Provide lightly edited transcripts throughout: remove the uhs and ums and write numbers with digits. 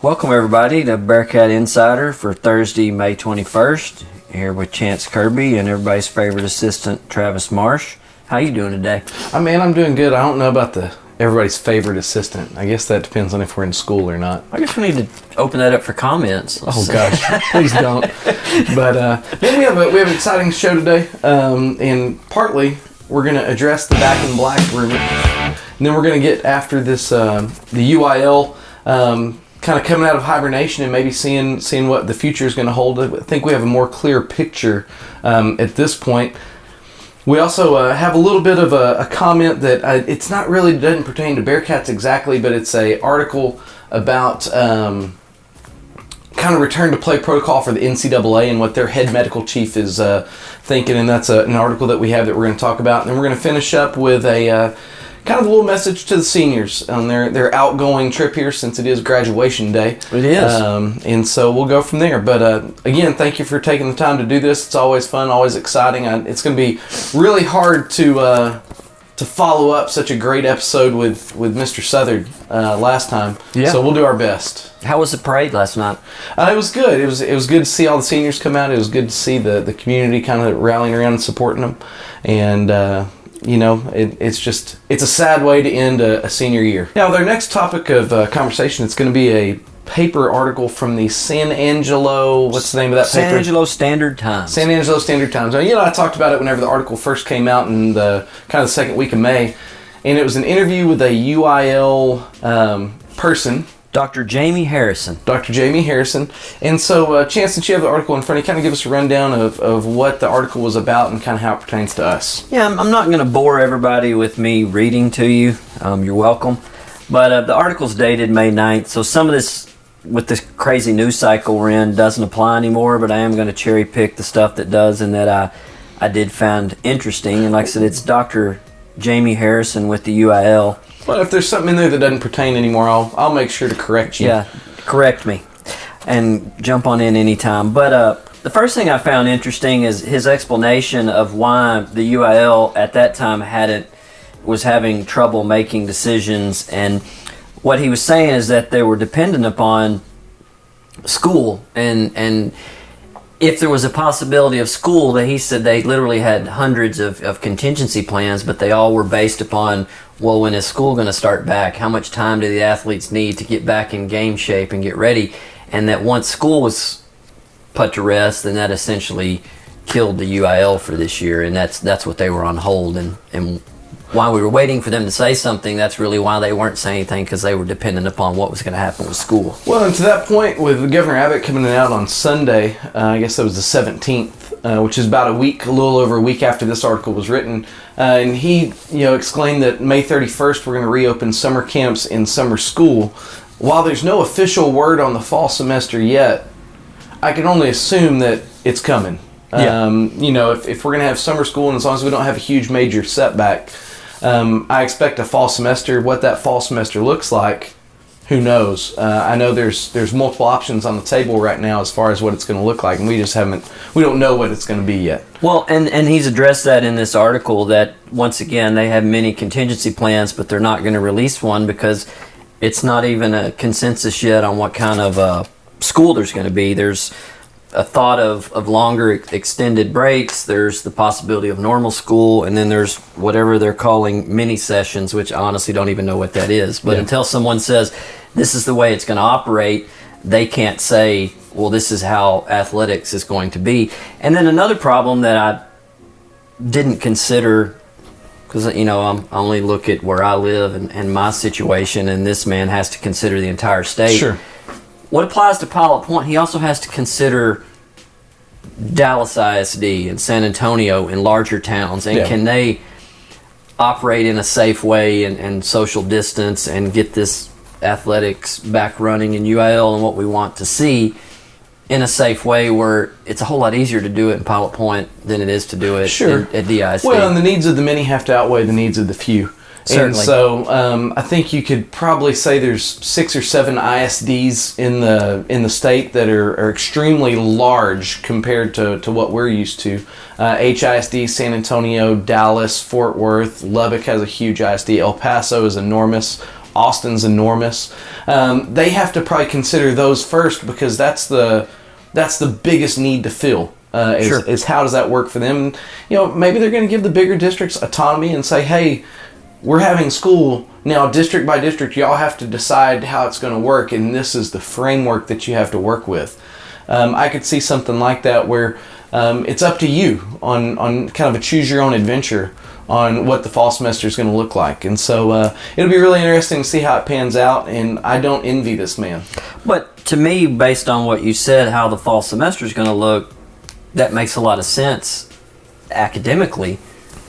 Welcome everybody to Bearcat Insider for Thursday, May 21st. Here with Chance Kirby and everybody's favorite assistant, Travis Marsh. How you doing today? I'm doing good. I don't know about everybody's favorite assistant. I guess that depends on if we're in school or not. I guess we need to open that up for comments. Oh gosh, please don't. But then we have an exciting show today, and partly we're going to address the Back in Black rumor, and then we're going to get after this the UIL. Kind of coming out of hibernation and maybe seeing what the future is going to hold. I think we have a more clear picture at this point. We also have a little bit of a comment that it's not really, doesn't pertain to Bearcats exactly, but it's a article about kind of return to play protocol for the NCAA and what their head medical chief is thinking, and that's an article that we have that we're going to talk about. And then we're going to finish up with a kind of a little message to the seniors on their outgoing trip here, since it is graduation day. It is. And so we'll go from there. But again, thank you for taking the time to do this. It's always fun, always exciting. It's going to be really hard to follow up such a great episode with Mr. Southard last time. Yeah. So we'll do our best. How was the parade last night? It was good. It was good to see all the seniors come out. It was good to see the community kind of rallying around and supporting them. And it's a sad way to end a senior year. Now, with our next topic of conversation, it's going to be a paper article from the San Angelo, what's the name of that paper? San Angelo Standard Times. San Angelo Standard Times. Now, I talked about it whenever the article first came out in the kind of the second week of May, and it was an interview with a UIL person, Dr. Jamie Harrison. Dr. Jamie Harrison. And so, Chance, since you have the article in front of you, kind of give us a rundown of what the article was about and kind of how it pertains to us. Yeah, I'm not going to bore everybody with me reading to you. You're welcome. But the article's dated May 9th, so some of this, with this crazy news cycle we're in, doesn't apply anymore, but I am going to cherry pick the stuff that does and that I did find interesting. And like I said, it's Dr. Jamie Harrison with the UIL. Well, if there's something in there that doesn't pertain anymore, I'll make sure to correct you. Yeah, correct me and jump on in anytime. But the first thing I found interesting is his explanation of why the UIL at that time was having trouble making decisions. And what he was saying is that they were dependent upon school, and if there was a possibility of school, that he said they literally had hundreds of contingency plans, but they all were based upon, well, when is school going to start back? How much time do the athletes need to get back in game shape and get ready? And that once school was put to rest, then that essentially killed the UIL for this year, and that's what they were on hold. And while we were waiting for them to say something, that's really why they weren't saying anything, because they were dependent upon what was going to happen with school. Well, and to that point, with Governor Abbott coming out on Sunday, I guess that was the 17th, which is about a little over a week after this article was written, and he, exclaimed that May 31st we're going to reopen summer camps and summer school. While there's no official word on the fall semester yet, I can only assume that it's coming. Yeah. If we're going to have summer school, and as long as we don't have a huge major setback, I expect a fall semester. What that fall semester looks like, who knows? I know there's multiple options on the table right now as far as what it's going to look like, and we don't know what it's going to be yet. Well, and he's addressed that in this article, that once again they have many contingency plans, but they're not going to release one because it's not even a consensus yet on what kind of school there's going to be. There's a thought of longer extended breaks, there's the possibility of normal school, and then there's whatever they're calling mini sessions, which I honestly don't even know what that is. But until someone says this is the way it's going to operate, they can't say, well, this is how athletics is going to be. And then another problem that I didn't consider, because I only look at where I live and my situation, and this man has to consider the entire state. Sure. What applies to Pilot Point, he also has to consider Dallas ISD and San Antonio and larger towns. And can they operate in a safe way and social distance and get this athletics back running in UIL and what we want to see in a safe way, where it's a whole lot easier to do it in Pilot Point than it is to do it at DISD. Well, and the needs of the many have to outweigh the needs of the few. Certainly. And so I think you could probably say there's 6 or 7 ISDs in the state that are extremely large compared to what we're used to. HISD, San Antonio, Dallas, Fort Worth, Lubbock has a huge ISD. El Paso is enormous. Austin's enormous. They have to probably consider those first because that's the biggest need to fill. Is how does that work for them? Maybe they're going to give the bigger districts autonomy and say, hey, we're having school now, district by district, y'all have to decide how it's going to work, and this is the framework that you have to work with. I could see something like that where it's up to you on kind of a choose your own adventure on what the fall semester is going to look like. And so it'll be really interesting to see how it pans out, and I don't envy this man. But to me, based on what you said, how the fall semester is going to look, that makes a lot of sense academically.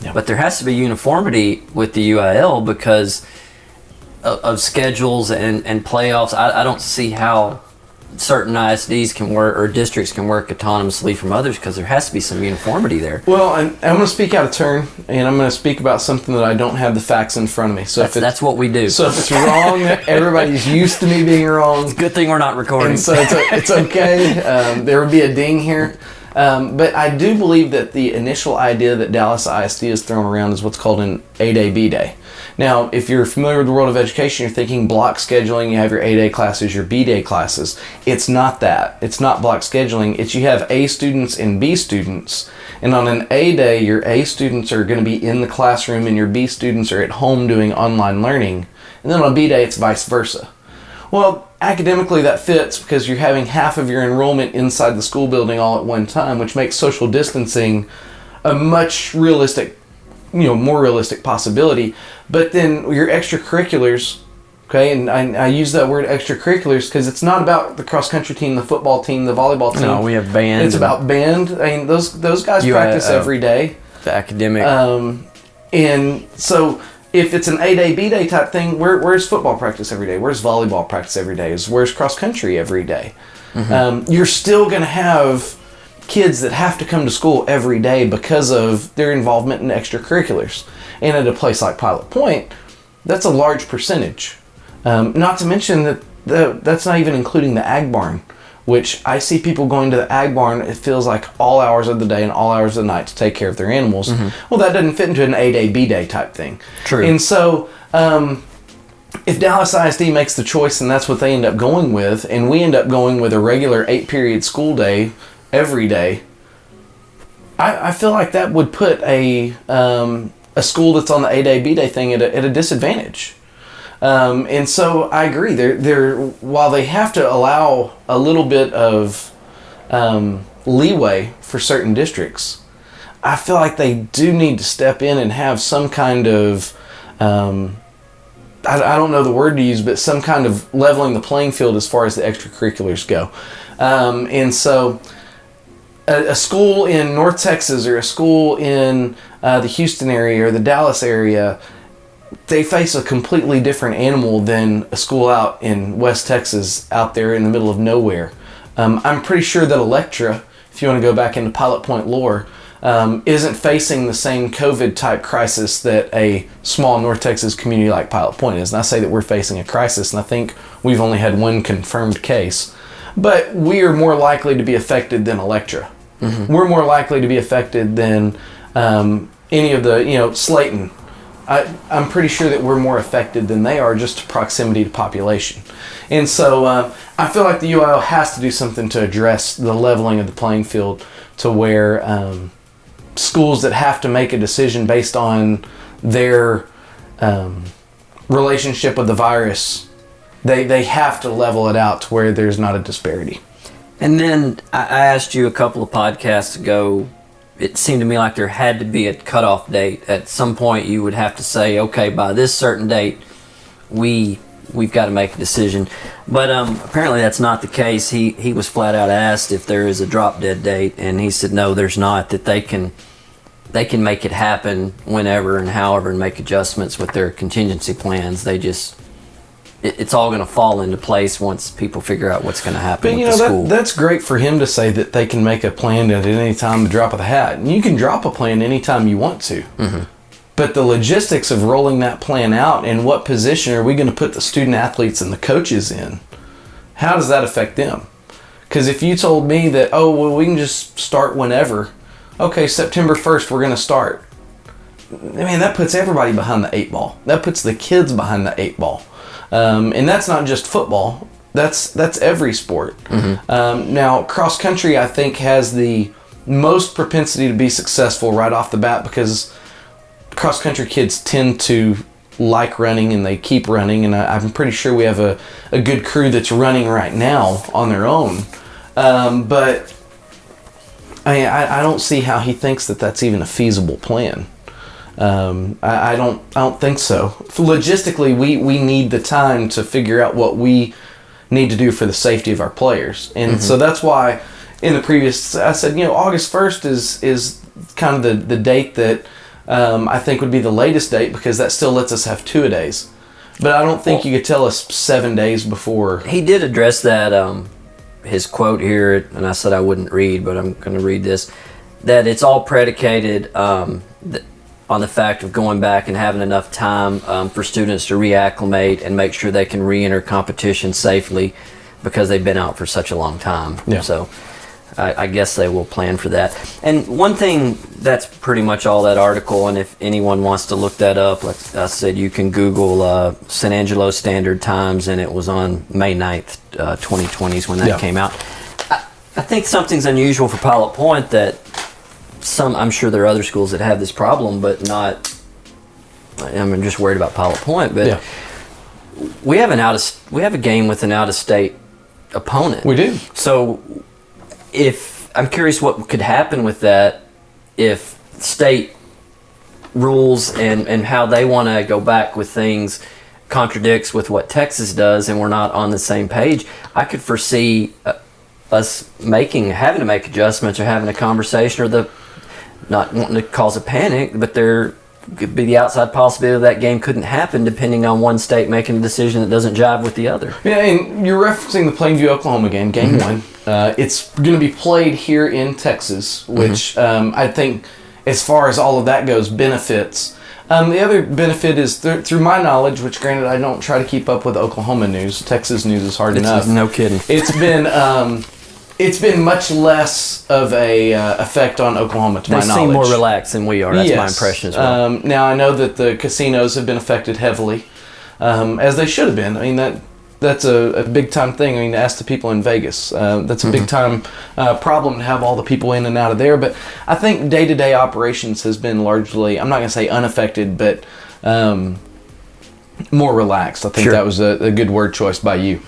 Yeah. But there has to be uniformity with the UIL because of schedules and playoffs. I don't see how certain ISDs can work or districts can work autonomously from others because there has to be some uniformity there. Well, I'm going to speak out of turn, and I'm going to speak about something that I don't have the facts in front of me. So that's what we do. So if it's wrong, everybody's used to me being wrong. It's a good thing we're not recording. And so it's okay. There would be a ding here. But I do believe that the initial idea that Dallas ISD is thrown around is what's called an A-Day, B-Day. Now, if you're familiar with the world of education, you're thinking block scheduling, you have your A-Day classes, your B-Day classes. It's not that. It's not block scheduling. It's you have A students and B students. And on an A-Day, your A students are going to be in the classroom and your B students are at home doing online learning. And then on a B-Day, it's vice versa. Well, academically that fits because you're having half of your enrollment inside the school building all at one time, which makes social distancing a much realistic, more realistic possibility. But then your extracurriculars, okay, and I use that word extracurriculars because it's not about the cross-country team, the football team, the volleyball team. No, we have band. It's about band. I mean, those guys practice every day. The academic. And so if it's an A-Day, B-Day type thing, where's football practice every day? Where's volleyball practice every day? Where's cross-country every day? Mm-hmm. You're still going to have kids that have to come to school every day because of their involvement in extracurriculars. And at a place like Pilot Point, that's a large percentage. Not to mention that that's not even including the Ag Barn, which I see people going to the Ag Barn, it feels like all hours of the day and all hours of the night to take care of their animals. Mm-hmm. Well, that doesn't fit into an A-Day, B-Day type thing. True. And so if Dallas ISD makes the choice and that's what they end up going with, and we end up going with a regular 8-period school day every day, I feel like that would put a school that's on the A-Day, B-Day thing at a disadvantage. And so I agree. They're while they have to allow a little bit of leeway for certain districts, I feel like they do need to step in and have some kind of I don't know the word to use, but some kind of leveling the playing field as far as the extracurriculars go. And so a school in North Texas or a school in the Houston area or the Dallas area, they face a completely different animal than a school out in West Texas out there in the middle of nowhere. I'm pretty sure that Electra, if you want to go back into Pilot Point lore, isn't facing the same COVID type crisis that a small North Texas community like Pilot Point is. And I say that we're facing a crisis, and I think we've only had one confirmed case. But we are more likely to be affected than Electra. Mm-hmm. We're more likely to be affected than any of the, Slayton. I'm pretty sure that we're more affected than they are, just proximity to population. And so I feel like the UIL has to do something to address the leveling of the playing field to where schools that have to make a decision based on their relationship with the virus, they have to level it out to where there's not a disparity. And then I asked you a couple of podcasts ago, it seemed to me like there had to be a cutoff date. At some point you would have to say, okay, by this certain date, we've got to make a decision. But apparently that's not the case. He was flat out asked if there is a drop dead date, and he said no, there's not, that they can make it happen whenever and however and make adjustments with their contingency plans. They just... It's all going to fall into place once people figure out what's going to happen with the school. That's great for him to say that they can make a plan at any time, the drop of the hat. And you can drop a plan anytime you want to. Mm-hmm. But the logistics of rolling that plan out and what position are we going to put the student athletes and the coaches in, how does that affect them? Because if you told me that, we can just start whenever. Okay, September 1st, we're going to start. I mean, that puts everybody behind the 8 ball. That puts the kids behind the 8 ball. And that's not just football. That's every sport. Now, cross country, I think, has the most propensity to be successful right off the bat because cross country kids tend to like running and they keep running. And I'm pretty sure we have a good crew that's running right now on their own. But I don't see how he thinks that that's even a feasible plan. I don't think so. Logistically, we need the time to figure out what we need to do for the safety of our players. And so that's why in the previous, I said, August 1st is kind of the date that I think would be the latest date because that still lets us have 2-a-days. But I don't think you could tell us 7 days before. He did address that, his quote here, and I said I wouldn't read, but I'm going to read this, that it's all predicated on the fact of going back and having enough time for students to reacclimate and make sure they can re-enter competition safely because they've been out for such a long time. Yeah. So I guess they will plan for that. And one thing, that's pretty much all that article, and if anyone wants to look that up, like I said, you can Google San Angelo Standard Times, and it was on May 9th, 2020 is when that came out. I think something's unusual for Pilot Point that I'm sure there are other schools that have this problem, but not, I'm just worried about Pilot Point, but we have a game with an out-of-state opponent. We do. So I'm curious what could happen with that if state rules and how they want to go back with things contradicts with what Texas does and we're not on the same page. I could foresee us having to make adjustments or having a conversation or not wanting to cause a panic, but there could be the outside possibility that game couldn't happen depending on one state making a decision that doesn't jive with the other. Yeah, and you're referencing the Plainview, Oklahoma game 1. It's going to be played here in Texas, which I think, as far as all of that goes, benefits. The other benefit is, through my knowledge, which granted I don't try to keep up with Oklahoma news, Texas news is hard enough. No kidding. It's been much less of a effect on Oklahoma, to my knowledge. They seem more relaxed than we are. That's my impression as well. Now, I know that the casinos have been affected heavily, as they should have been. I mean, that's a big-time thing. I mean, ask the people in Vegas. That's a big-time problem to have all the people in and out of there. But I think day-to-day operations has been largely, I'm not going to say unaffected, but more relaxed. I think that was a good word choice by you.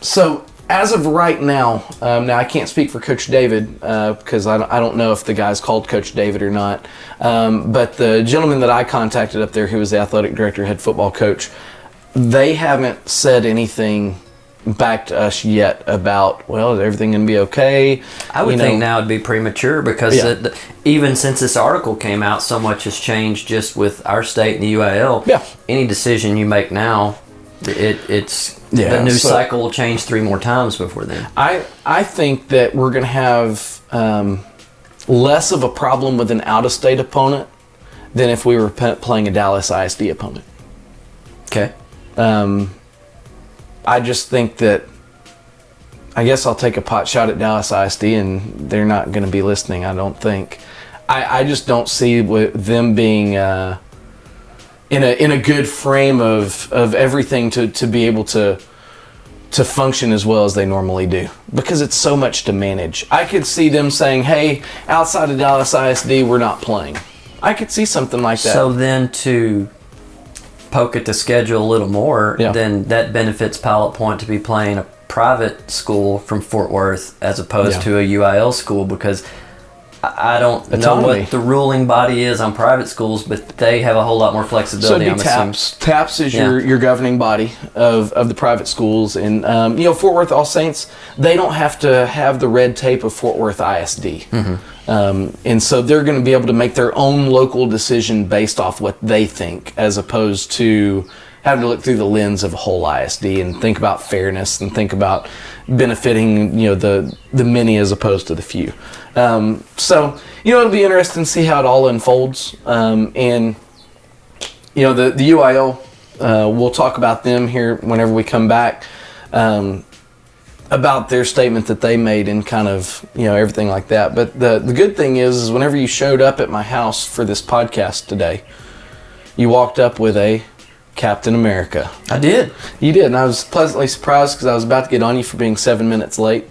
So as of right now, now I can't speak for Coach David because I don't know if the guy's called Coach David or not. But the gentleman that I contacted up there, who was the athletic director, head football coach, they haven't said anything back to us yet about, well, is everything going to be okay? I would think now it'd be premature because even since this article came out, so much has changed just with our state and the UIL. Yeah. Any decision you make now, the news cycle will change 3 more times before then. I think that we're going to have less of a problem with an out-of-state opponent than if we were playing a Dallas ISD opponent. Okay. I just think that, I guess I'll take a pot shot at Dallas ISD, and they're not going to be listening, I don't think. I just don't see them being in a good frame of everything to be able to function as well as they normally do, because it's so much to manage. I could see them saying, hey, outside of Dallas ISD, we're not playing. I could see something like that. So then to poke at the schedule a little more, then that benefits Pilot Point to be playing a private school from Fort Worth as opposed to a UIL school, because I don't know what the ruling body is on private schools, but they have a whole lot more flexibility. So it'd be TAPS. TAPS is your governing body of the private schools. And, Fort Worth All Saints, they don't have to have the red tape of Fort Worth ISD. And so they're going to be able to make their own local decision based off what they think, as opposed to having to look through the lens of a whole ISD and think about fairness and think about benefiting, the many as opposed to the few. So, it'll be interesting to see how it all unfolds. And, the UIL, we'll talk about them here whenever we come back, about their statement that they made and kind of, everything like that. But the good thing is whenever you showed up at my house for this podcast today, you walked up with a Captain America. I did. You did, and I was pleasantly surprised because I was about to get on you for being 7 minutes late,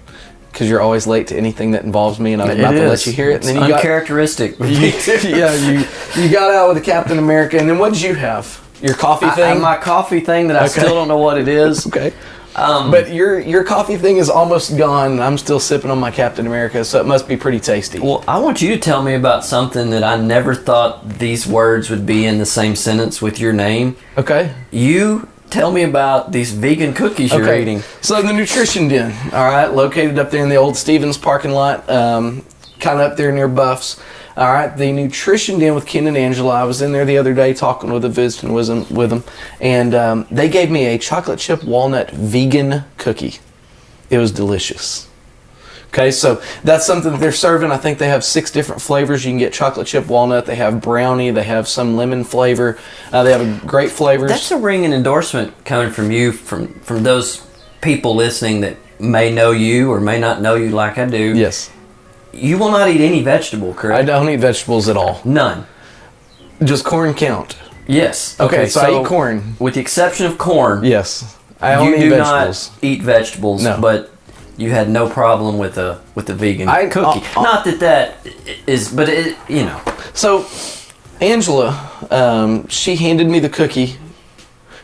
because you're always late to anything that involves me, and I was about to let you hear it. It's and then you uncharacteristic. you got out with the Captain America, and then what did you have? Your coffee thing? My coffee thing that I still don't know what it is. Okay. But your coffee thing is almost gone, and I'm still sipping on my Captain America, so it must be pretty tasty. Well, I want you to tell me about something that I never thought these words would be in the same sentence with your name. Okay. You tell me about these vegan cookies you're eating. So the Nutrition Den, all right, located up there in the old Stevens parking lot, kind of up there near Buffs. All right, the Nutrition Den with Ken and Angela. I was in there the other day talking with them, visiting with them, and they gave me a chocolate chip walnut vegan cookie. It was delicious. Okay, so that's something that they're serving. I think they have 6 different flavors. You can get chocolate chip walnut. They have brownie. They have some lemon flavor. They have great flavors. That's a ringing endorsement coming from you, from those people listening that may know you or may not know you like I do. Yes. You will not eat any vegetable, correct? I don't eat vegetables at all. None. Just corn count. Yes. Okay, so I eat corn. With the exception of corn. Yes. I only eat vegetables. Not eat vegetables, no. But you had no problem with a vegan cookie. Not that is, but it, you know. So Angela, she handed me the cookie.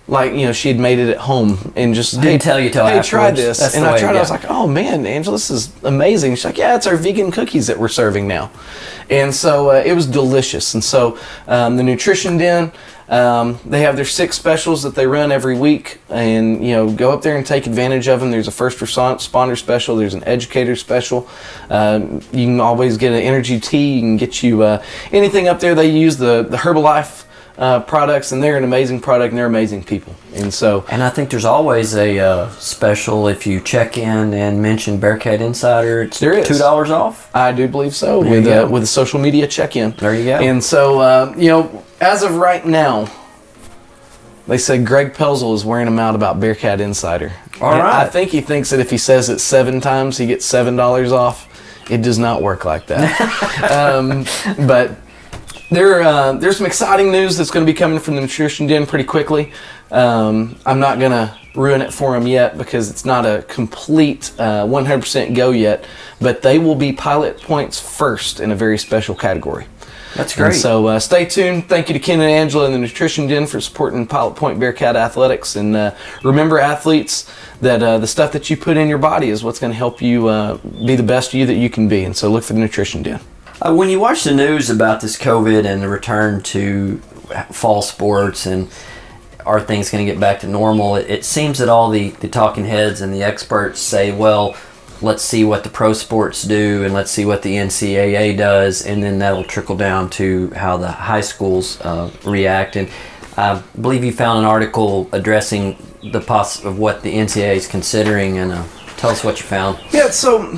Like, you know, she had made it at home and just didn't tell you till afterwards. Try this. That's and the I way tried it. I was like, oh man, Angela, this is amazing. She's like, yeah, it's our vegan cookies that we're serving now. And so it was delicious. And so the Nutrition Den, they have their 6 specials that they run every week, and you know, go up there and take advantage of them. There's a first responder special. There's an educator special. You can always get an energy tea. You can get you anything up there. They use the Herbalife products, and they're an amazing product, and they're amazing people. And I think there's always a special if you check in and mention Bearcat Insider. It's $2 off. I do believe so, with a social media check-in. There you go. And so you know, as of right now, they said Greg Pelzel is wearing them out about Bearcat Insider. All right. I think he thinks that if he says it 7 times, he gets $7 off. It does not work like that. But there's some exciting news that's going to be coming from the Nutrition Den pretty quickly. I'm not going to ruin it for them yet because it's not a complete 100% go yet, but they will be pilot points first in a very special category. That's great. And so stay tuned. Thank you to Ken and Angela and the Nutrition Den for supporting Pilot Point Bearcat Athletics. And remember, athletes, that the stuff that you put in your body is what's going to help you be the best you that you can be. And so look for the Nutrition Den. When you watch the news about this COVID and the return to fall sports and are things going to get back to normal, it seems that all the talking heads and the experts say, well, let's see what the pro sports do and let's see what the NCAA does, and then that'll trickle down to how the high schools react. And I believe you found an article addressing the of what the NCAA is considering, and tell us what you found. Yeah, so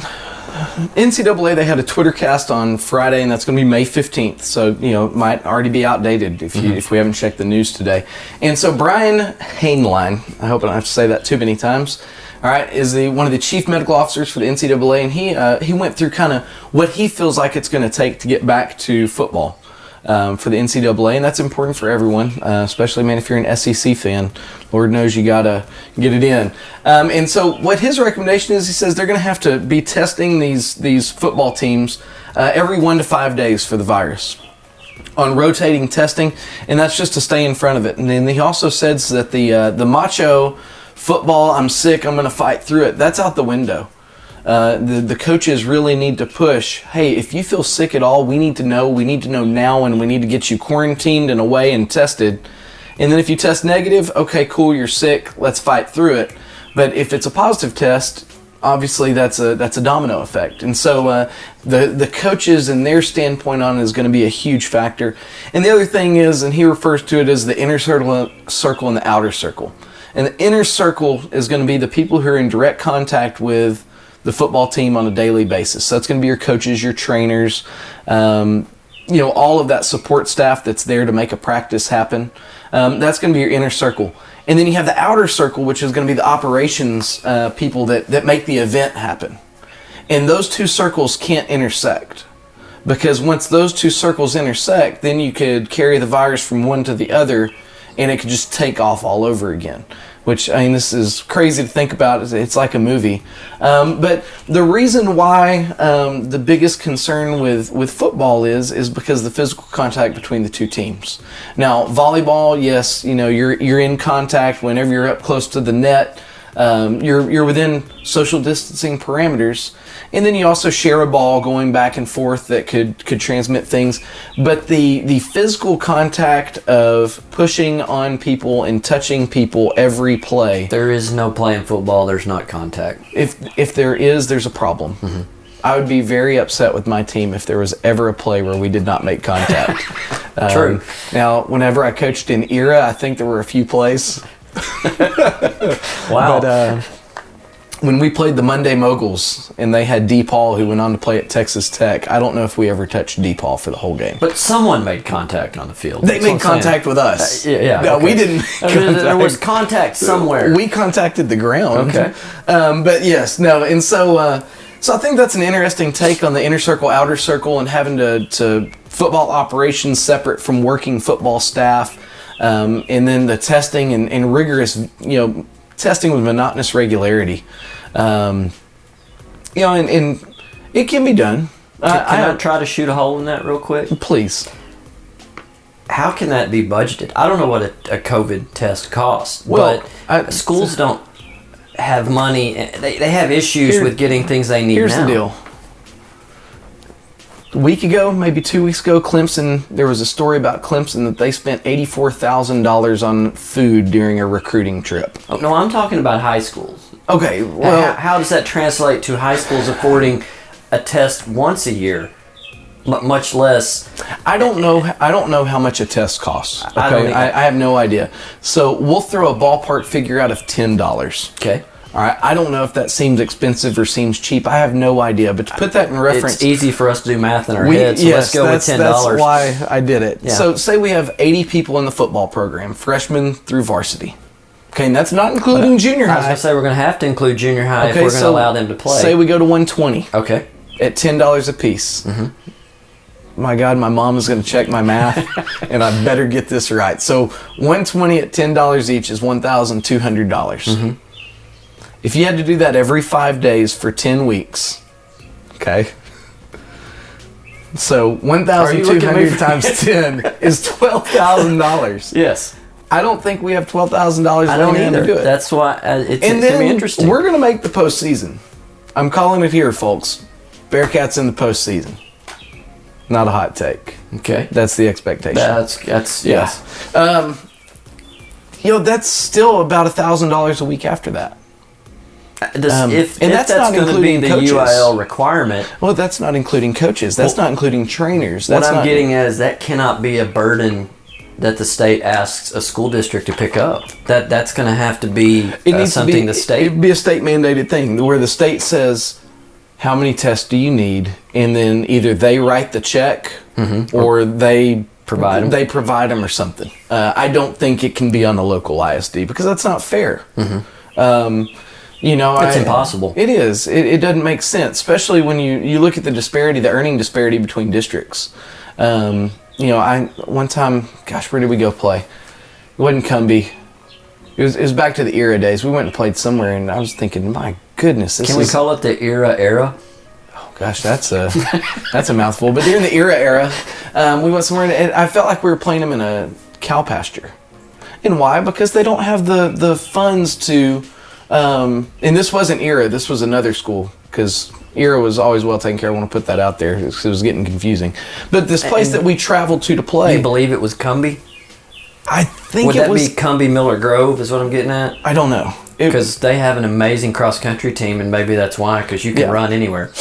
NCAA, they had a Twitter cast on Friday, and that's going to be May 15th. So, you know, it might already be outdated if we haven't checked the news today. And so Brian Hainline, I hope I don't have to say that too many times, all right, is one of the chief medical officers for the NCAA, and he went through kind of what he feels like it's going to take to get back to football for the NCAA, and that's important for everyone, especially, man, if you're an SEC fan. Lord knows you got to get it in. And so what his recommendation is, he says they're going to have to be testing these football teams every 1 to 5 days for the virus on rotating testing, and that's just to stay in front of it. And then he also says that the macho football, I'm sick, I'm going to fight through it, that's out the window. The coaches really need to push, hey, if you feel sick at all, we need to know now, and we need to get you quarantined and away and tested. And then if you test negative, okay, cool, you're sick, let's fight through it. But if it's a positive test, obviously that's a domino effect. And so the coaches and their standpoint on it is going to be a huge factor. And the other thing is, and he refers to it as the inner circle and the outer circle. And the inner circle is going to be the people who are in direct contact with the football team on a daily basis. So that's going to be your coaches, your trainers, all of that support staff that's there to make a practice happen. That's going to be your inner circle. And then you have the outer circle, which is going to be the operations people that make the event happen. And those two circles can't intersect. Because once those two circles intersect, then you could carry the virus from one to the other and it could just take off all over again. Which, I mean, this is crazy to think about. It's like a movie. But the reason why the biggest concern with football is because of the physical contact between the two teams. Now, volleyball, yes, you're in contact whenever you're up close to the net. You're within social distancing parameters, and then you also share a ball going back and forth that could transmit things. But the physical contact of pushing on people and touching people every play. There is no play in football. There's not contact. If there is, there's a problem. Mm-hmm. I would be very upset with my team if there was ever a play where we did not make contact. True. Now, whenever I coached in ERA, I think there were a few plays. Wow. But when we played the Monday Moguls and they had D. Paul, who went on to play at Texas Tech, I don't know if we ever touched D. Paul for the whole game. But someone made contact on the field. They made contact with us. Yeah. No, okay. we didn't. There was contact somewhere. We contacted the ground. Okay. But yes, no, and so I think that's an interesting take on the inner circle, outer circle, and having to football operations separate from working football staff. And then the testing and rigorous, testing with monotonous regularity. And it can be done. Can I try to shoot a hole in that real quick? Please. How can that be budgeted? I don't know what a COVID test costs, well, but schools don't have money. They have issues with getting things they need Here's now. the deal. A week ago, maybe 2 weeks ago, Clemson, there was a story about Clemson that they spent $84,000 on food during a recruiting trip. Oh, no, I'm talking about high schools. Okay, well, how does that translate to high schools affording a test once a year, much less? I don't know how much a test costs. Okay, I have no idea. So we'll throw a ballpark figure out of $10. Okay. All right, I don't know if that seems expensive or seems cheap. I have no idea. But to put that in reference, it's easy for us to do math in our heads. So let's go with $10. That's why I did it. Yeah. So say we have 80 people in the football program, freshmen through varsity. Okay, and that's not including junior high. I was going to say we're going to have to include junior high if we're going to allow them to play. Say we go to 120. Okay. At $10 a piece. Mm-hmm. My God, my mom is going to check my math, and I better get this right. So 120 at $10 each is $1,200. Mm-hmm. If you had to do that every 5 days for 10 weeks, okay? So 1,200 times 10 is $12,000. Yes. I don't think we have $12,000 I don't to do either. it. That's why it's and going to be interesting. We're going to make the postseason. I'm calling it here, folks. Bearcats in the postseason. Not a hot take. Okay. That's the expectation. That's yes. That's still about $1,000 a week after that. If that's not going to be the coaches. UIL requirement. Well, that's not including coaches. That's not including trainers. What I'm getting at is that cannot be a burden that the state asks a school district to pick up. That's going to have to be something the state... It'd be a state mandated thing where the state says, how many tests do you need? And then either they write the check or they provide them. They provide them or something. I don't think it can be on the local ISD because that's not fair. It's impossible. It is. It doesn't make sense, especially when you look at the earning disparity between districts. One time, gosh, where did we go play? It wasn't Cumbie. It was back to the era days. We went and played somewhere, and I was thinking, my goodness, Can we call it the era? Oh gosh, that's a mouthful. But during the era, we went somewhere, and I felt like we were playing them in a cow pasture. And why? Because they don't have the funds to. And this wasn't ERA, this was another school, because ERA was always well taken care of. I want to put that out there because it was getting confusing. But this place that we traveled to play. You believe it was Cumbie? I think Would that be Cumbie Miller Grove is what I'm getting at? I don't know. Because they have an amazing cross-country team, and maybe that's why, because you can run anywhere.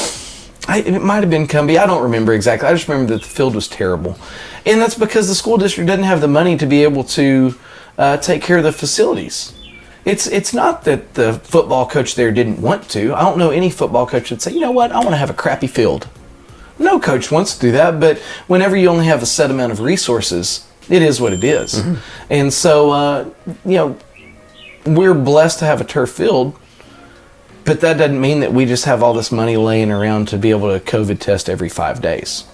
It might have been Cumbie. I don't remember exactly. I just remember that the field was terrible. And that's because the school district doesn't have the money to be able to take care of the facilities. It's not that the football coach there didn't want to. I don't know any football coach that say, you know what, I want to have a crappy field. No coach wants to do that, but whenever you only have a set amount of resources, it is what it is. Mm-hmm. And so, we're blessed to have a turf field, but that doesn't mean that we just have all this money laying around to be able to COVID test every 5 days.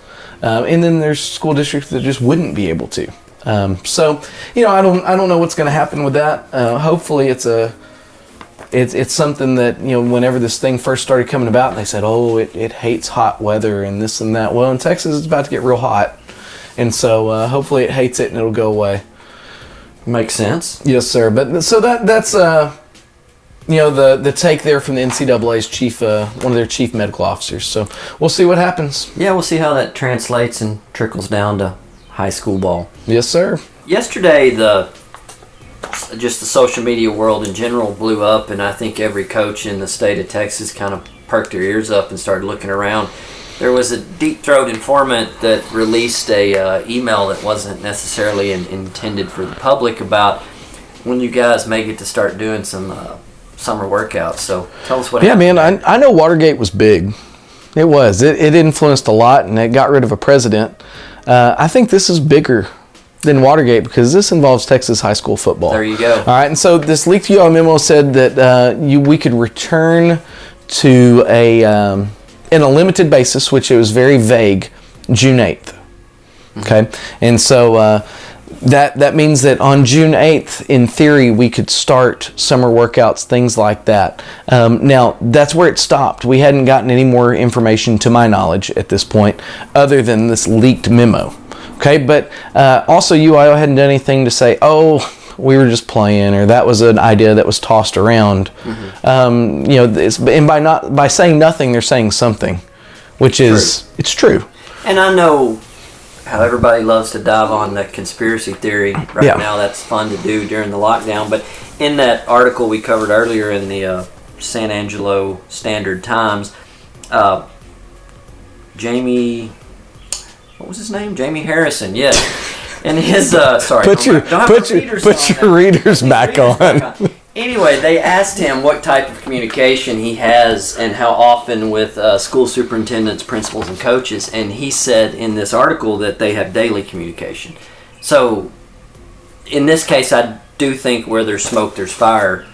And then there's school districts that just wouldn't be able to. So, I don't know what's going to happen with that. Hopefully, it's something that, whenever this thing first started coming about, they said, oh, it hates hot weather and this and that. Well, in Texas, it's about to get real hot, and so hopefully it hates it and it'll go away. Makes sense. Yes, sir. But so that's the take there from the NCAA's chief, one of their chief medical officers. So we'll see what happens. Yeah, we'll see how that translates and trickles down to high school ball. Yes, sir. Yesterday, the social media world in general blew up, and I think every coach in the state of Texas kind of perked their ears up and started looking around. There was a deep-throat informant that released a email that wasn't necessarily intended for the public about when you guys may get to start doing some summer workouts. So tell us what happened. Yeah, man, I know Watergate was big. It was. It influenced a lot, and it got rid of a president. I think this is bigger than Watergate because this involves Texas high school football. There you go. All right, and so this leaked UL memo said that we could return to in a limited basis, which it was very vague, June 8th. Okay, and so that means that on June 8th, in theory, we could start summer workouts, things like that. Now, that's where it stopped. We hadn't gotten any more information, to my knowledge, at this point, other than this leaked memo. Okay, but also UIO hadn't done anything to say, oh, we were just playing, or that was an idea that was tossed around. Mm-hmm. And by saying nothing, they're saying something, which is it's true. And I know how everybody loves to dive on the conspiracy theory right now. That's fun to do during the lockdown. But in that article we covered earlier in the San Angelo Standard Times, Jamie, what was his name? Jamie Harrison, yes. And his sorry, put your readers back on. Anyway, they asked him what type of communication he has and how often with school superintendents, principals, and coaches, and he said in this article that they have daily communication. So, in this case, I do think where there's smoke, there's fire.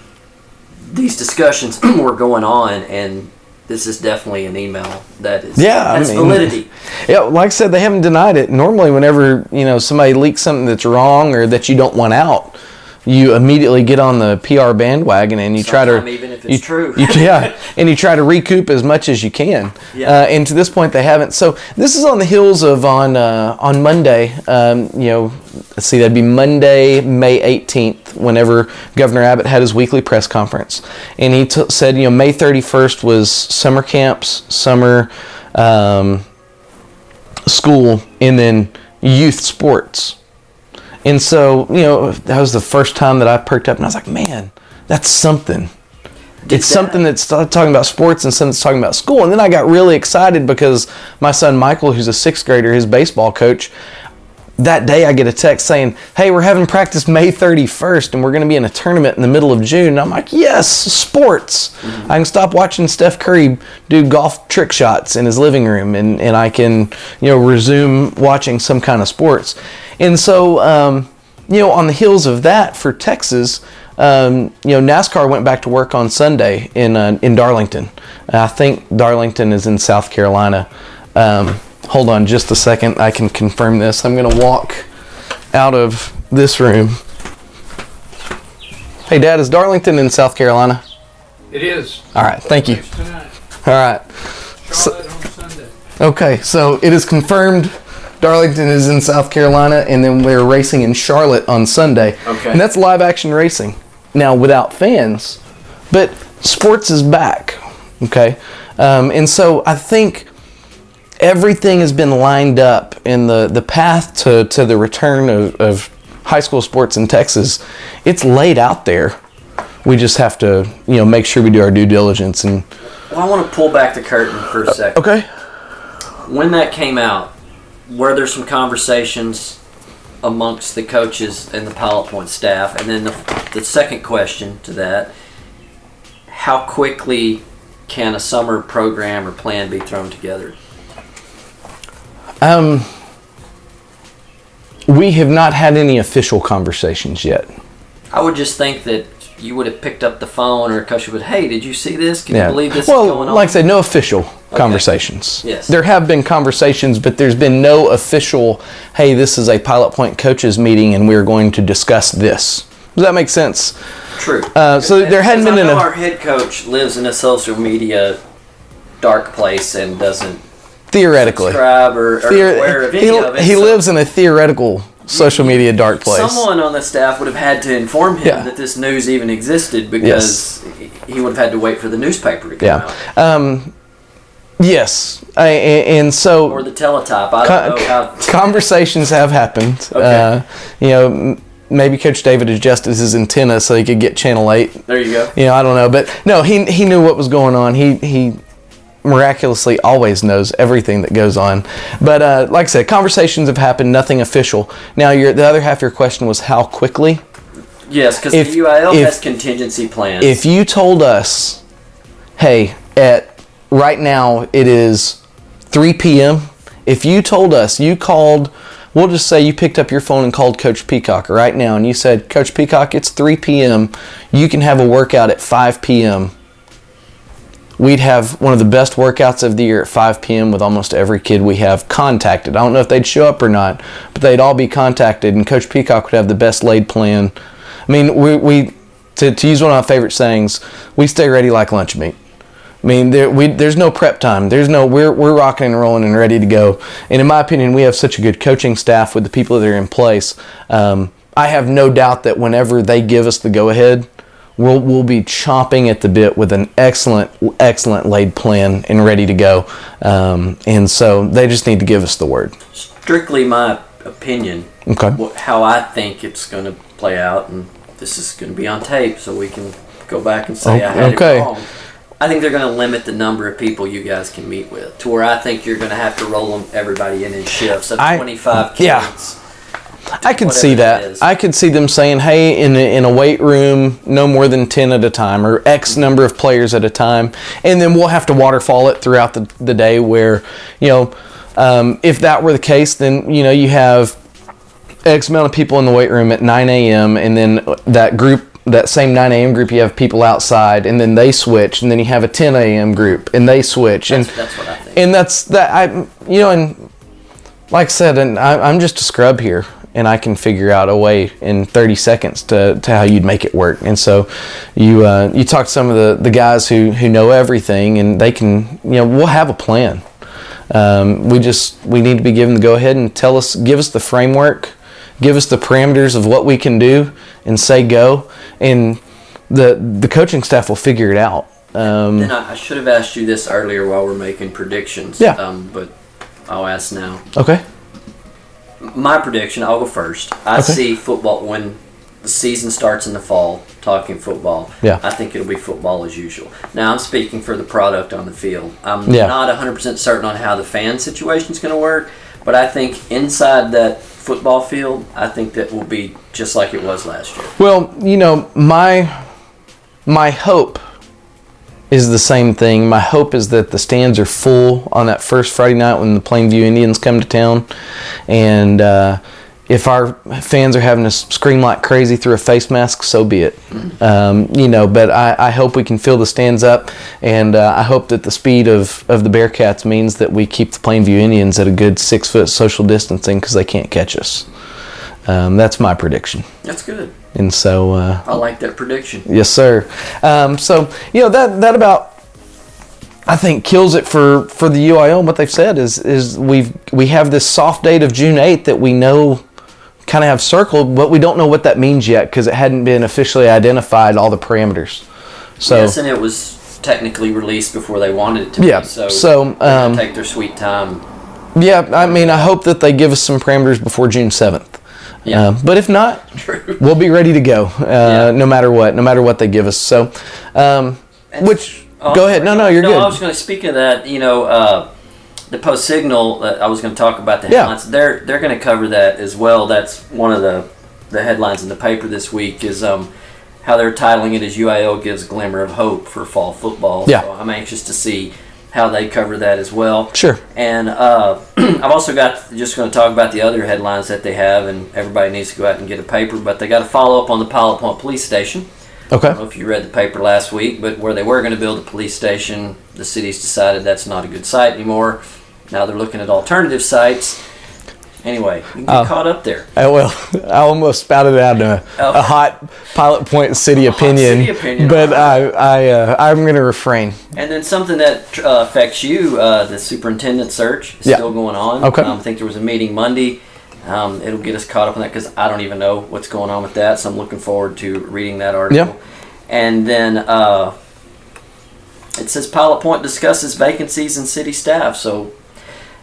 These discussions were going on, and this is definitely an email that is validity. Yeah, like I said, they haven't denied it. Normally, whenever somebody leaks something that's wrong or that you don't want out, you immediately get on the PR bandwagon and you try to, even if it's true, and you try to recoup as much as you can. Yeah. And to this point, they haven't. So this is on the heels of on Monday. Let's see, that'd be Monday, May 18th, whenever Governor Abbott had his weekly press conference, and he said, May 31st was summer camps, summer school, and then youth sports. And so, that was the first time that I perked up and I was like, man, that's something. It's something that's talking about sports and something that's talking about school. And then I got really excited because my son Michael, who's a 6th grader, his baseball coach, that day I get a text saying, hey, we're having practice May 31st and we're going to be in a tournament in the middle of June. And I'm like, yes, sports. Mm-hmm. I can stop watching Steph Curry do golf trick shots in his living room and I can, resume watching some kind of sports. And so, on the heels of that for Texas, NASCAR went back to work on Sunday in Darlington. I think Darlington is in South Carolina. Hold on just a second. I can confirm this. I'm going to walk out of this room. Hey, Dad, is Darlington in South Carolina? It is. All right, thank you. Tonight. All right. Charlotte on Sunday. Okay, so it is confirmed Darlington is in South Carolina, and then we're racing in Charlotte on Sunday. Okay. And that's live action racing. Now, without fans, but sports is back. Okay. And so I think everything has been lined up in the path to the return of high school sports in Texas. It's laid out there. We just have to, make sure we do our due diligence. And I want to pull back the curtain for a second. Okay. When that came out, were there some conversations amongst the coaches and the Pilot Point staff? And then the second question to that, how quickly can a summer program or plan be thrown together? We have not had any official conversations yet. I would just think that you would have picked up the phone or a coach would, hey, did you see this? Can you believe this is going on? Like I said, no official. conversations. Yes. There have been conversations, but there's been no official, hey, this is a Pilot Point coaches meeting and we're going to discuss this. Does that make sense? True. So there hadn't been our head coach lives in a social media dark place and doesn't theoretically subscribe or aware of any of it. He lives in a theoretical social media dark place. Someone on the staff would have had to inform him that this news even existed because he would have had to wait for the newspaper to come out. Yes, and so or the teletype. I don't know how conversations have happened. Okay. Maybe Coach David adjusted his antenna so he could get Channel 8. There you go. I don't know, but no, he knew what was going on. He miraculously always knows everything that goes on. But like I said, conversations have happened, nothing official. Now, the other half of your question was how quickly? Yes, because the UIL has contingency plans. If you told us, hey, right now it is 3 p.m., if you told us, you called, we'll just say you picked up your phone and called Coach Peacock right now and you said, Coach Peacock, it's 3 p.m., you can have a workout at 5 p.m., we'd have one of the best workouts of the year at 5 p.m. with almost every kid we have contacted. I don't know if they'd show up or not, but they'd all be contacted, and Coach Peacock would have the best laid plan. I mean, we to use one of my favorite sayings, we stay ready like lunch meat. I mean, there's no prep time. We're rocking and rolling and ready to go. And in my opinion, we have such a good coaching staff with the people that are in place. I have no doubt that whenever they give us the go-ahead, we'll be chomping at the bit with an excellent laid plan and ready to go. And so they just need to give us the word. Strictly my opinion. Okay. How I think it's going to play out, and this is going to be on tape, so we can go back and say I had it wrong. I think they're going to limit the number of people you guys can meet with to where I think you're going to have to roll everybody in shifts of 25 kids. Yeah. I could see that. I could see them saying, hey, in a weight room, no more than 10 at a time or X number of players at a time. And then we'll have to waterfall it throughout the day where, if that were the case, then, you have X amount of people in the weight room at 9 a.m. and then that same 9 a.m. group, you have people outside and then they switch, and then you have a 10 a.m. group and they switch. That's what I think. And that's that. And like I said, and I'm just a scrub here. And I can figure out a way in 30 seconds to how you'd make it work. And so you talk to some of the guys who know everything, and they can, we'll have a plan. We need to be given the go ahead and give us the framework, give us the parameters of what we can do, and say go. And the coaching staff will figure it out. Then I should have asked you this earlier while we're making predictions. Yeah. But I'll ask now. Okay. My prediction, I'll go first. I see football when the season starts in the fall, talking football. Yeah. I think it'll be football as usual. Now, I'm speaking for the product on the field. I'm not 100% certain on how the fan situation is going to work, but I think inside that football field, I think that will be just like it was last year. Well, my hope is the same thing. My hope is that the stands are full on that first Friday night when the Plainview Indians come to town. And if our fans are having to scream like crazy through a face mask, so be it. But I hope we can fill the stands up. And I hope that the speed of the Bearcats means that we keep the Plainview Indians at a good 6-foot social distancing because they can't catch us. That's my prediction. That's good. And so I like that prediction. Yes, sir. That about, I think, kills it for the UIL. And what they've said is we have this soft date of June 8th that we know kind of have circled, but we don't know what that means yet because it hadn't been officially identified, all the parameters. So yes, and it was technically released before they wanted it to be. So take their sweet time. Yeah, I mean, I hope that they give us some parameters before June 7th. Yeah. But if not, True. We'll be ready to go no matter what they give us. So, go ahead. No, you're good. I was going to speak of that. The Post Signal. I was going to talk about the headlines. They're going to cover that as well. That's one of the headlines in the paper this week is how they're titling it as UIL gives glimmer of hope for fall football. Yeah. So I'm anxious to see how they cover that as well. Sure. And I've also just going to talk about the other headlines that they have, and everybody needs to go out and get a paper, but they got to follow up on the Pilot Point Police Station. Okay. I don't know if you read the paper last week, but where they were going to build a police station, the city's decided that's not a good site anymore. Now they're looking at alternative sites. Anyway, you can get caught up there. I almost spouted out a hot Pilot Point city opinion, but I'm going to refrain. And then something that affects you, the superintendent search is still going on. Okay. I think there was a meeting Monday. It'll get us caught up on that because I don't even know what's going on with that, so I'm looking forward to reading that article. Yeah. And then it says Pilot Point discusses vacancies in city staff. So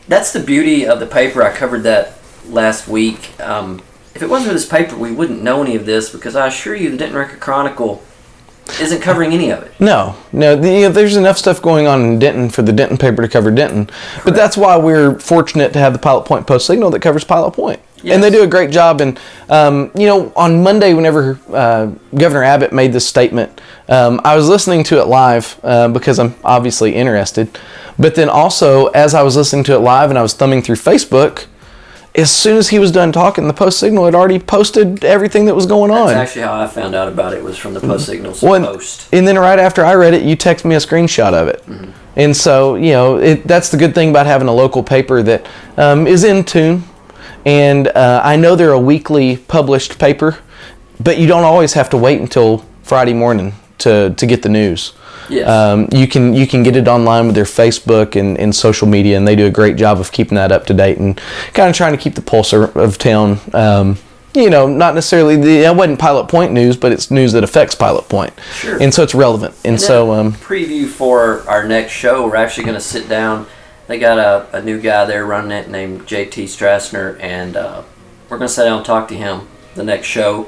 that's the beauty of the paper. I covered that last week. If it wasn't for this paper, we wouldn't know any of this because I assure you the Denton Record Chronicle isn't covering any of it. No. There's enough stuff going on in Denton for the Denton paper to cover Denton. Correct. But that's why we're fortunate to have the Pilot Point Post-Signal that covers Pilot Point. Yes. And they do a great job. And, on Monday, whenever Governor Abbott made this statement, I was listening to it live because I'm obviously interested. But then also, as I was listening to it live and I was thumbing through Facebook, as soon as he was done talking, the Post-Signal had already posted everything that was going on. That's actually how I found out about it, was from the Post-Signal's post. And then right after I read it, you text me a screenshot of it. Mm-hmm. And so, that's the good thing about having a local paper that is in tune. And I know they're a weekly published paper, but you don't always have to wait until Friday morning to get the news. Yes. You can get it online with their Facebook and social media, and they do a great job of keeping that up to date and kind of trying to keep the pulse of town. Not necessarily it wasn't Pilot Point news, but it's news that affects Pilot Point. Sure. And so it's relevant. And so preview for our next show, we're actually going to sit down. They got a new guy there running it named JT Strassner, and we're going to sit down and talk to him the next show.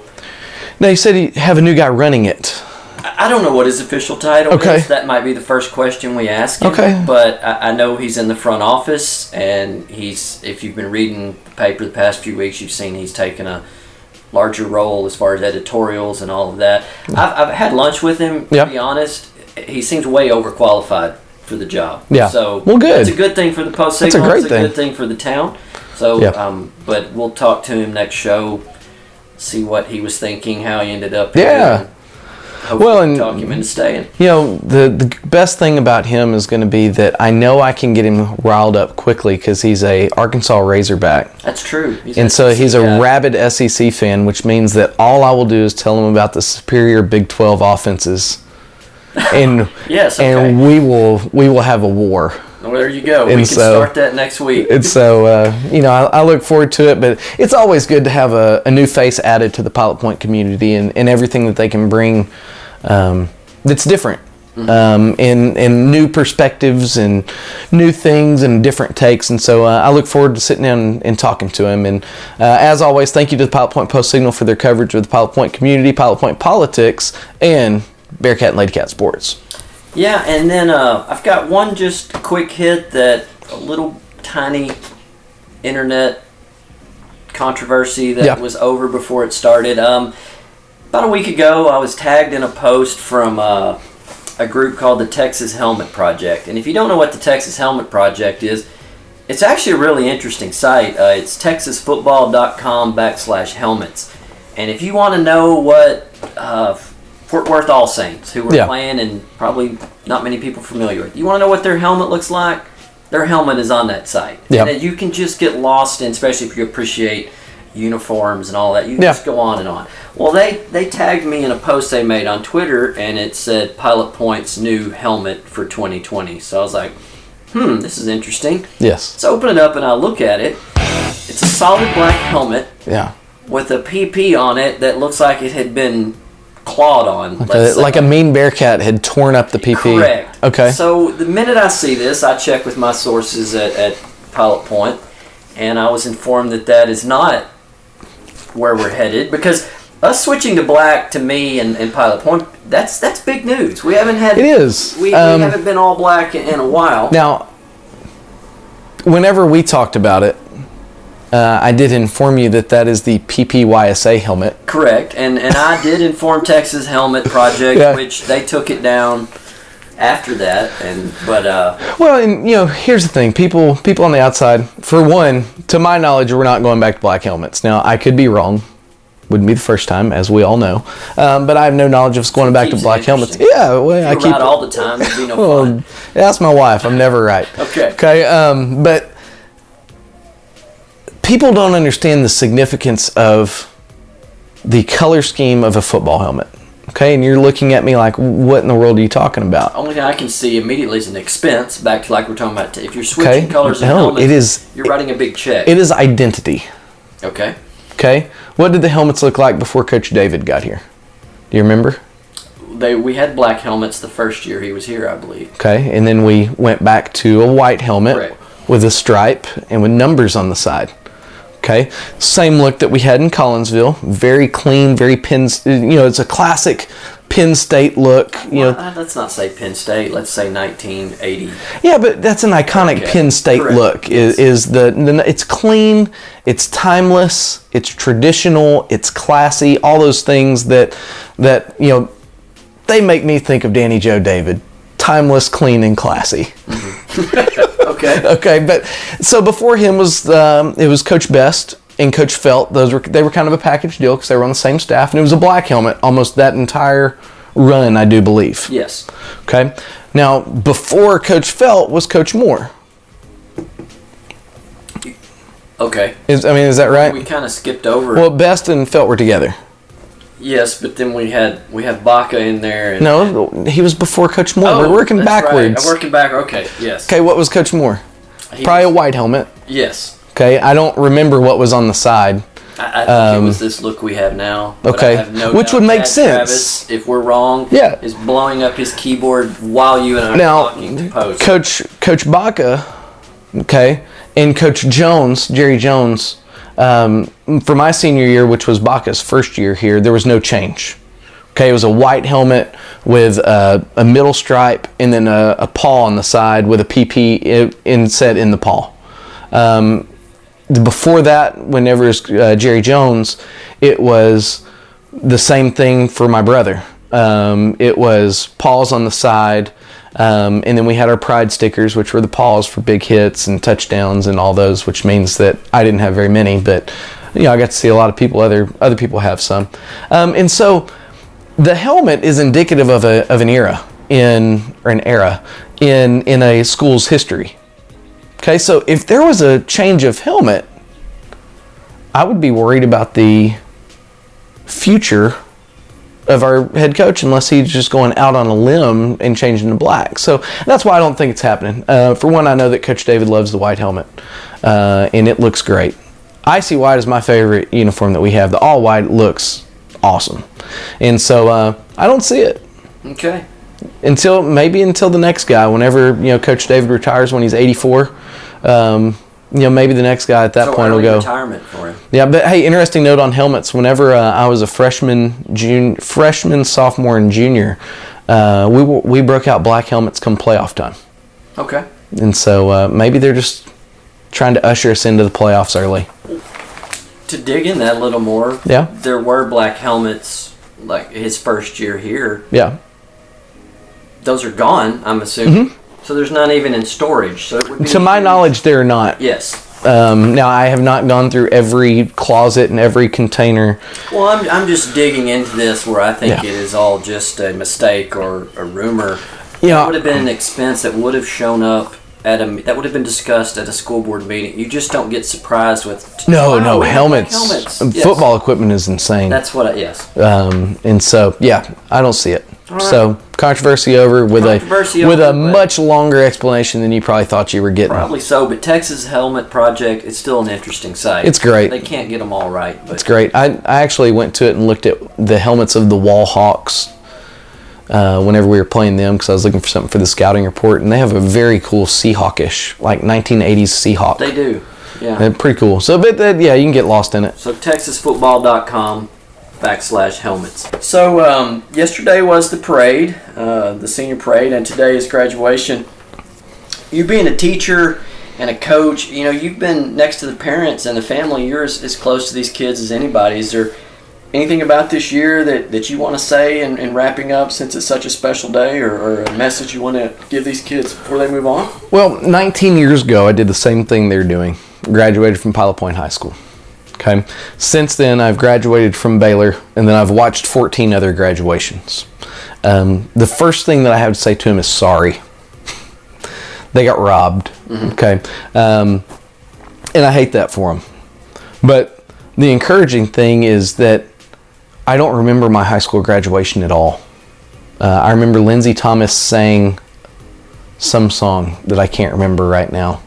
Now, you said you have a new guy running it. I don't know what his official title is. That might be the first question we ask him. Okay. But I know he's in the front office, and if you've been reading the paper the past few weeks, you've seen he's taken a larger role as far as editorials and all of that. I've had lunch with him, to be honest. He seems way overqualified for the job. Yeah. So good. That's a good thing for the Post-Signal. That's a great thing. Good thing for the town. So, but we'll talk to him next show, see what he was thinking, how he ended up here. Hopefully talk him into staying. The best thing about him is going to be that I know I can get him riled up quickly because he's a Arkansas Razorback. That's true. He's a rabid SEC fan, which means that all I will do is tell him about the superior Big 12 offenses, and and we will have a war. Well, there you go. We can start that next week. And so, I look forward to it. But it's always good to have a new face added to the Pilot Point community and everything that they can bring that's different. And new perspectives and new things and different takes. And so I look forward to sitting down and talking to him. And as always, thank you to the Pilot Point Post-Signal for their coverage of the Pilot Point community, Pilot Point politics, and Bearcat and Lady Cat sports. Yeah, and then I've got one just quick hit that a little tiny internet controversy that was over before it started. About a week ago, I was tagged in a post from a group called the Texas Helmet Project. And if you don't know what the Texas Helmet Project is, it's actually a really interesting site. It's texasfootball.com/helmets. And if you want to know what Fort Worth All Saints, who were playing and probably not many people familiar with, you want to know what their helmet looks like? Their helmet is on that site. Yeah. And you can just get lost in, especially if you appreciate uniforms and all that. You can just go on and on. Well, they tagged me in a post they made on Twitter, and it said Pilot Point's new helmet for 2020. So I was like, this is interesting. Yes. So I open it up and I look at it. It's a solid black helmet with a PP on it that looks like it had been clawed on. Like a mean Bearcat had torn up the PP. Correct. Okay. So the minute I see this, I check with my sources at Pilot Point, and I was informed that is not where we're headed, because us switching to black, to me and Pilot Point, that's big news. We haven't had. It is. We haven't been all black in a while. Now, whenever we talked about it, I did inform you that is the PPYSA helmet. Correct, and I did inform Texas Helmet Project, which they took it down after that. Well, and here's the thing: people on the outside, for one, to my knowledge, we're not going back to black helmets. Now, I could be wrong. Wouldn't be the first time, as we all know. But I have no knowledge of us going back to Keeps it black helmets. interesting. Yeah, well, I You're keep right all the time. It'd be no well, fun. that's my wife. I'm never right. Okay. Okay. But people don't understand the significance of the color scheme of a football helmet. Okay, and you're looking at me like, what in the world are you talking about? Only thing I can see immediately is an expense. Back to like we're talking about. If you're switching Okay. colors of No, helmets, it is. you're writing a big check. It is identity. Okay. Okay. What did the helmets look like before Coach David got here? Do you remember? We had black helmets the first year he was here, I believe. Okay, and then we went back to a white helmet Correct. with a stripe and with numbers on the side. Okay, same look that we had in Collinsville. Very clean, very it's a classic Penn State look. Let's not say Penn State. Let's say 1980. Yeah, but that's an iconic Okay. Penn State Correct. look. Yes. It's clean, it's timeless, it's traditional, it's classy. All those things that they make me think of Danny Joe David. Timeless, clean, and classy. Okay. Okay, but so before him was it was Coach Best and Coach Felt. They were kind of a package deal because they were on the same staff, and it was a black helmet almost that entire run, I do believe. Yes. Okay. Now before Coach Felt was Coach Moore. Okay. Is that right? We kind of skipped over. Well, Best and Felt were together. Yes, but then we have Baca in there. And, No, he was before Coach Moore. Oh, We're working that's right. backwards. I'm working back. Okay. Yes. Okay, what was Coach Moore? He Probably a was- white helmet. Yes. Okay, I don't remember what was on the side. I think it was this look we have now. But okay. I have no Which doubt would make Pat sense. Travis, if we're wrong, Yeah. is blowing up his keyboard while you and I are Now, talking to post. Coach Baca, okay, and Coach Jones, Jerry Jones, for my senior year, which was Baca's first year here, there was no change. Okay, it was a white helmet with a middle stripe and then a paw on the side with a PP inset in the paw. Before that, whenever it was Jerry Jones, it was the same thing for my brother. It was paws on the side, and then we had our pride stickers, which were the paws for big hits and touchdowns and all those, which means that I didn't have very many, but I got to see a lot of people. Other people have some, and so the helmet is indicative of an era in a school's history. Okay, so if there was a change of helmet, I would be worried about the future of our head coach unless he's just going out on a limb and changing to black. So that's why I don't think it's happening. For one, I know that Coach David loves the white helmet, and it looks great. Icy white is my favorite uniform that we have. The all white looks awesome. And so I don't see it. Okay. Until the next guy, whenever Coach David retires when he's 84, maybe the next guy at that point will go. Retirement for him. Yeah, but hey, interesting note on helmets. Whenever I was a freshman, sophomore, and junior, we broke out black helmets come playoff time. Okay. And so maybe they're just trying to usher us into the playoffs early. To dig in that a little more, Yeah. there were black helmets like his first year here. Yeah. Those are gone, I'm assuming. So there's not even in storage. So it would be To my knowledge, they're not. Yes. Now, I have not gone through every closet and every container. Well, I'm just digging into this where I think Yeah. it is all just a mistake or a rumor. Yeah. It would have been an expense that would have shown up that would have been discussed at a school board meeting. You just don't get surprised with. No, "Wow, we have black helmets. Yes. Football equipment is insane. That's what. Yes. And so, yeah, I don't see it. right. So, controversy over with Controversy a over, but- much longer explanation than you probably thought you were getting. Probably so, but Texas Helmet Project is still an interesting site. It's great. They can't get them all right, but It's great. I actually went to it and looked at the helmets of the Wall Hawks whenever we were playing them because I was looking for something for the scouting report, and they have a very cool Seahawkish, like 1980s Seahawk. they do. Yeah. They're pretty cool. So, but yeah, you can get lost in it. So TexasFootball.com/helmets. So yesterday was the parade, the senior parade, and today is graduation. You being a teacher and a coach, you've been next to the parents and the family. You're as close to these kids as anybody. Is there anything about this year that you want to say in wrapping up since it's such a special day, or a message you want to give these kids before they move on? Well, 19 years ago, I did the same thing they're doing. Graduated from Pilot Point High School. Okay. Since then, I've graduated from Baylor, and then I've watched 14 other graduations. The first thing that I have to say to him is sorry. They got robbed. Okay. And I hate that for them. But the encouraging thing is that I don't remember my high school graduation at all. I remember Lindsey Thomas sang some song that I can't remember right now.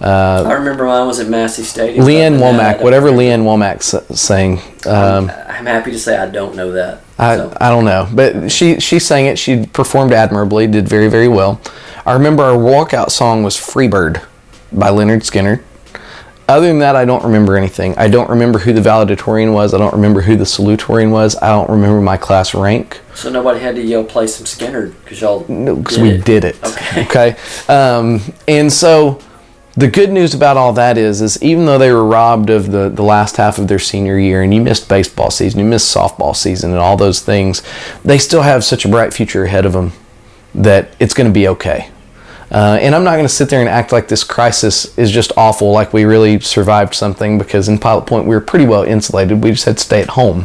I remember mine was at Massey Stadium. Leanne Womack, whatever Leanne Womack sang. I'm happy to say I don't know that. I don't know, but she sang it. She performed admirably, did very, very well. I remember our walkout song was Freebird by Leonard Skinner. Other than that, I don't remember anything. I don't remember who the valedictorian was. I don't remember who the salutatorian was. I don't remember my class rank. So nobody had to yell play some Skinner because we did it. Okay. And so the good news about all that is even though they were robbed of the last half of their senior year, and you missed baseball season, you missed softball season and all those things, they still have such a bright future ahead of them that it's going to be okay. And I'm not going to sit there and act like this crisis is just awful, like we really survived something, because in Pilot Point we were pretty well insulated. We just had to stay at home.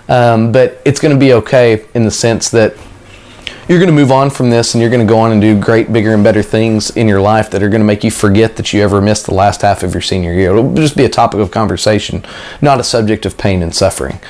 But it's going to be okay in the sense that you're going to move on from this, and you're going to go on and do great, bigger, and better things in your life that are going to make you forget that you ever missed the last half of your senior year. It'll just be a topic of conversation, not a subject of pain and suffering.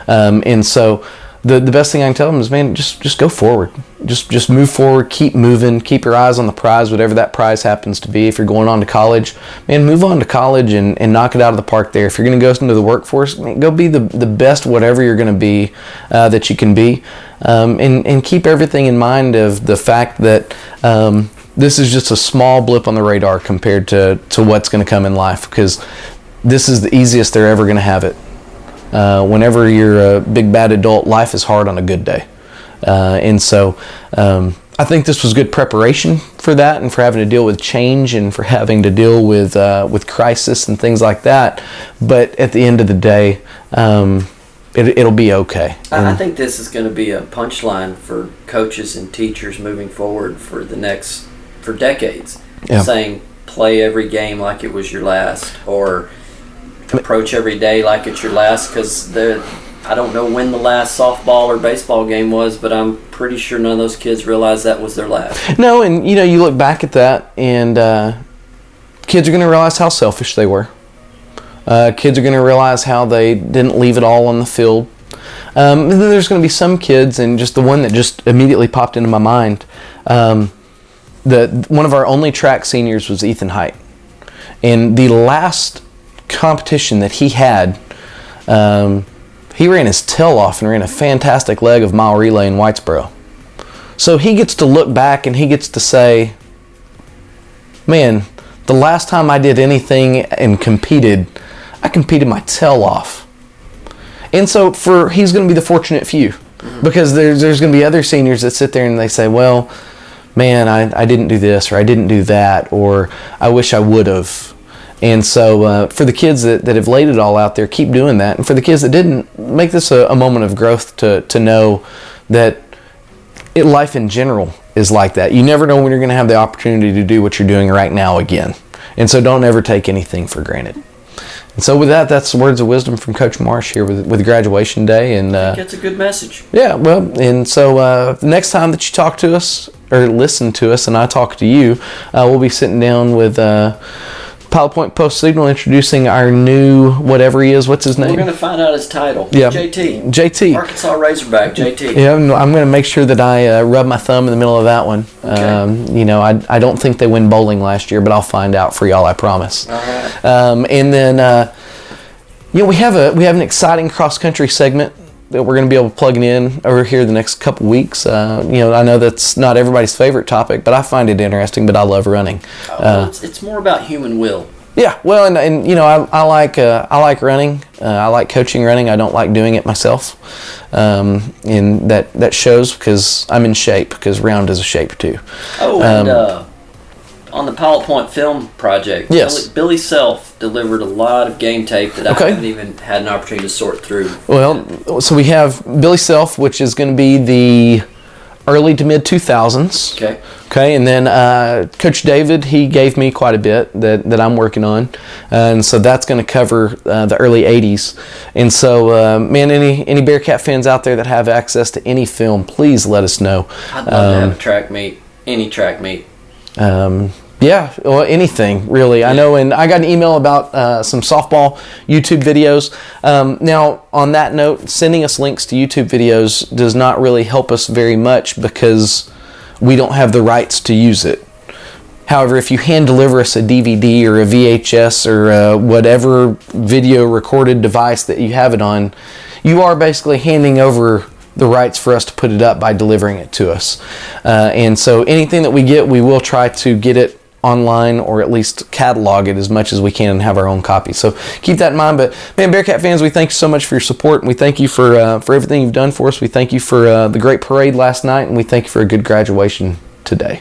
And so the best thing I can tell them is, man, just go forward. Just move forward, keep moving, keep your eyes on the prize, whatever that prize happens to be. If you're going on to college, man, move on to college and knock it out of the park there. If you're going to go into the workforce, man, go be the best whatever you're going to be that you can be. And keep everything in mind of the fact that this is just a small blip on the radar compared to what's going to come in life, because this is the easiest they're ever going to have it. Whenever you're a big bad adult, life is hard on a good day. And so I think this was good preparation for that, and for having to deal with change, and for having to deal with crisis and things like that. But at the end of the day, it'll be okay. I think this is going to be a punchline for coaches and teachers moving forward for decades. Yeah. Saying, play every game like it was your last, or approach every day like it's your last, because I don't know when the last softball or baseball game was, but I'm pretty sure none of those kids realized that was their last. No, and you look back at that, and kids are going to realize how selfish they were. Kids are going to realize how they didn't leave it all on the field. And then there's going to be some kids, and just the one that just immediately popped into my mind, one of our only track seniors was Ethan Height. And the last competition that he had, he ran his tail off and ran a fantastic leg of mile relay in Whitesboro. So he gets to look back and he gets to say, man, the last time I did anything and competed, I competed my tail off. And so he's going to be the fortunate few, because there's going to be other seniors that sit there and they say, well, man, I didn't do this, or I didn't do that, or I wish I would have. And so for the kids that have laid it all out there, keep doing that. And for the kids that didn't, make this a moment of growth to know that life in general is like that. You never know when you're going to have the opportunity to do what you're doing right now again. And so don't ever take anything for granted. And so with that, that's the words of wisdom from Coach Marsh here with graduation day. And I think it's a good message. Yeah, well, and so the next time that you talk to us or listen to us and I talk to you, we'll be sitting down with Pilot Point Post Signal introducing our new whatever he is. What's his name? We're going to find out his title. Yeah. JT. Arkansas Razorback, JT. Yeah, I'm going to make sure that I rub my thumb in the middle of that one. Okay. I don't think they win bowling last year, but I'll find out for y'all, I promise. All right. And then, we have an exciting cross-country segment that we're going to be able to plug in over here the next couple weeks. I know that's not everybody's favorite topic, but I find it interesting, but I love running. It's more about human will. Yeah, well, and I like running. I like coaching running. I don't like doing it myself. And that shows because I'm in shape, because round is a shape too. Oh, and on the Pilot Point film project, yes. Billy Self delivered a lot of game tape that I haven't even had an opportunity to sort through. Well, so we have Billy Self, which is going to be the early to mid 2000s. Okay. Okay, and then Coach David, he gave me quite a bit that I'm working on, and so that's going to cover the early 80s. And so, man, any Bearcat fans out there that have access to any film, please let us know. I'd love to have a track meet, any track meet. Yeah, well, anything really. I know, and I got an email about some softball YouTube videos. Now, on that note, sending us links to YouTube videos does not really help us very much because we don't have the rights to use it. However, if you hand deliver us a DVD or a VHS or whatever video recorded device that you have it on, you are basically handing over the rights for us to put it up by delivering it to us. And so anything that we get, we will try to get it online or at least catalog it as much as we can and have our own copy. So keep that in mind. But man, Bearcat fans, we thank you so much for your support, and we thank you for everything you've done for us. We thank you for the great parade last night, and we thank you for a good graduation today.